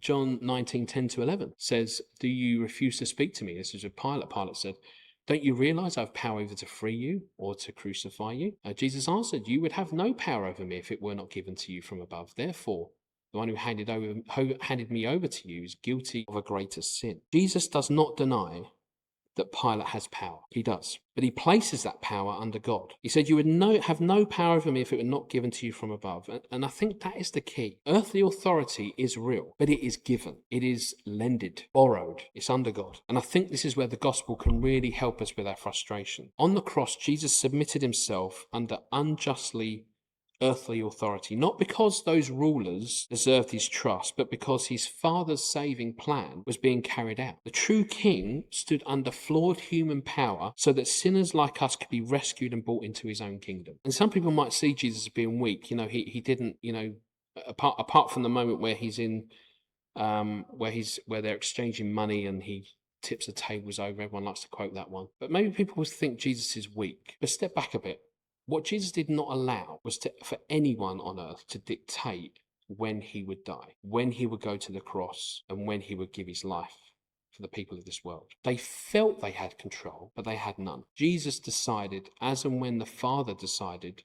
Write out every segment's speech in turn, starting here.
John 19:10-11 says, do you refuse to speak to me? This is with Pilate. Pilate said, don't you realize I have power either to free you or to crucify you? Jesus answered, you would have no power over me if it were not given to you from above. Therefore, the one who handed me over to you is guilty of a greater sin. Jesus does not deny that Pilate has power. He does. But he places that power under God. He said, you would have no power over me if it were not given to you from above. And I think that is the key. Earthly authority is real, but it is given. It is lended, borrowed. It's under God. And I think this is where the gospel can really help us with our frustration. On the cross, Jesus submitted himself under unjustly earthly authority, not because those rulers deserved his trust, but because his father's saving plan was being carried out. The true king stood under flawed human power so that sinners like us could be rescued and brought into his own kingdom. And some people might see Jesus as being weak. He didn't, apart from the moment where he's in, where they're exchanging money and he tips the tables over. Everyone likes to quote that one. But maybe people would think Jesus is weak. But step back a bit. What Jesus did not allow was for anyone on earth to dictate when he would die, when he would go to the cross, and when he would give his life for the people of this world. They felt they had control, but they had none. Jesus decided as and when the Father decided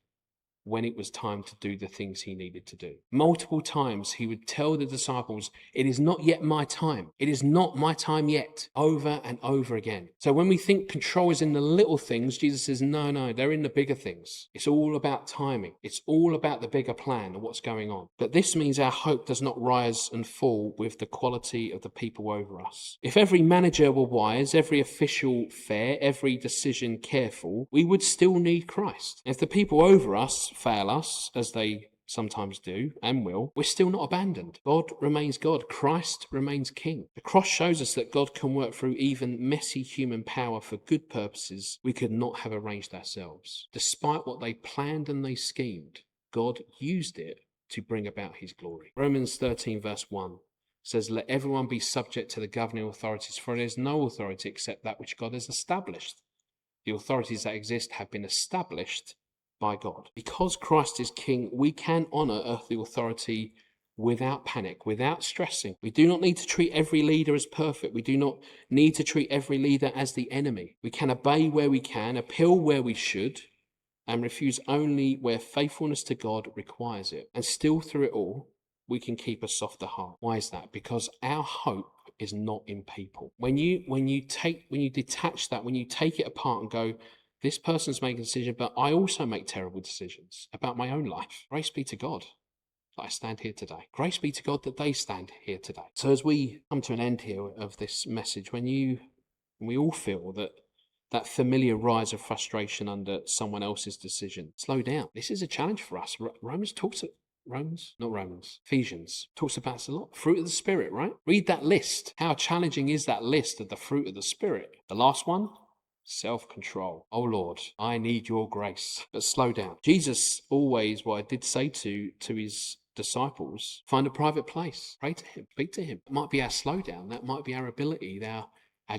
when it was time to do the things he needed to do. Multiple times he would tell the disciples, it is not yet my time. It is not my time yet, over and over again. So when we think control is in the little things, Jesus says, no, they're in the bigger things. It's all about timing. It's all about the bigger plan and what's going on. But this means our hope does not rise and fall with the quality of the people over us. If every manager were wise, every official fair, every decision careful, we would still need Christ. If the people over us fail us, as they sometimes do and will, we're still not abandoned. God remains God. Christ remains King. The cross shows us that God can work through even messy human power for good purposes we could not have arranged ourselves. Despite what they planned and they schemed, God used it to bring about his glory. Romans 13 verse 1 says, let everyone be subject to the governing authorities, for there is no authority except that which God has established. The authorities that exist have been established by God. Because Christ is King, we can honour earthly authority without panic, without stressing. We do not need to treat every leader as perfect. We do not need to treat every leader as the enemy. We can obey where we can, appeal where we should, and refuse only where faithfulness to God requires it. And still through it all, we can keep a softer heart. Why is that? Because our hope is not in people. When you detach that, when you take it apart and go, this person's making a decision, but I also make terrible decisions about my own life. Grace be to God that I stand here today. Grace be to God that they stand here today. So as we come to an end here of this message, when we all feel that familiar rise of frustration under someone else's decision, slow down. This is a challenge for us. Ephesians talks about this a lot. Fruit of the Spirit, right? Read that list. How challenging is that list of the fruit of the Spirit? The last one? Self-control. Oh Lord, I need your grace. But slow down. Jesus always, what I did say to his disciples, find a private place. Pray to him. Speak to him. That might be our slowdown. That might be our ability. Our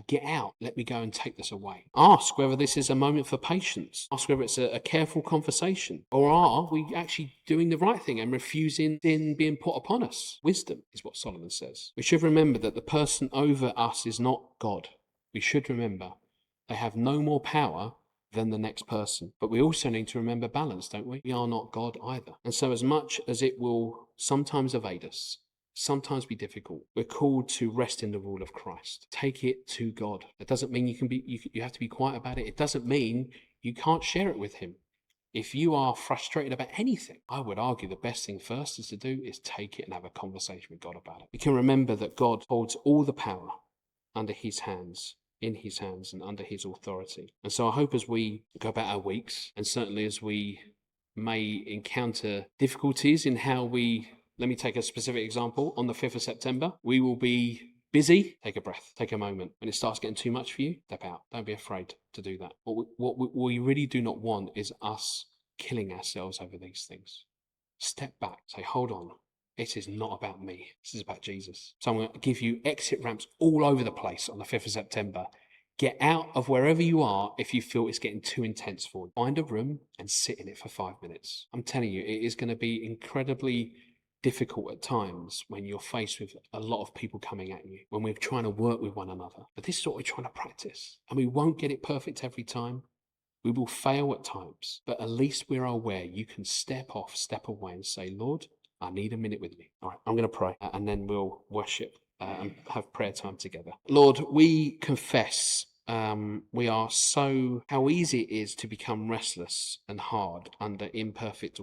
get out. Let me go and take this away. Ask whether this is a moment for patience. Ask whether it's a careful conversation. Or are we actually doing the right thing and refusing sin being put upon us? Wisdom is what Solomon says. We should remember that the person over us is not God. We should remember they have no more power than the next person. But we also need to remember balance, don't we? We are not God either. And so as much as it will sometimes evade us, sometimes be difficult, we're called to rest in the rule of Christ. Take it to God. That doesn't mean you have to be quiet about it. It doesn't mean you can't share it with him. If you are frustrated about anything, I would argue the best thing first is to do is take it and have a conversation with God about it. We can remember that God holds all the power under his hands, in his hands and under his authority. And so I hope as we go about our weeks, and certainly as we may encounter difficulties in how let me take a specific example. On the 5th of September, we will be busy. Take a breath, take a moment. When it starts getting too much for you, step out. Don't be afraid to do that. What we really do not want is us killing ourselves over these things. Step back, say, hold on. It is not about me. This is about Jesus. So I'm going to give you exit ramps all over the place on the 5th of September. Get out of wherever you are if you feel it's getting too intense for you. Find a room and sit in it for 5 minutes. I'm telling you, it is going to be incredibly difficult at times when you're faced with a lot of people coming at you, when we're trying to work with one another. But this is what we're trying to practice. And we won't get it perfect every time. We will fail at times, but at least we're aware you can step off, step away and say, Lord, I need a minute with you. All right, I'm going to pray and then we'll worship and have prayer time together. Lord, we confess how easy it is to become restless and hard under imperfect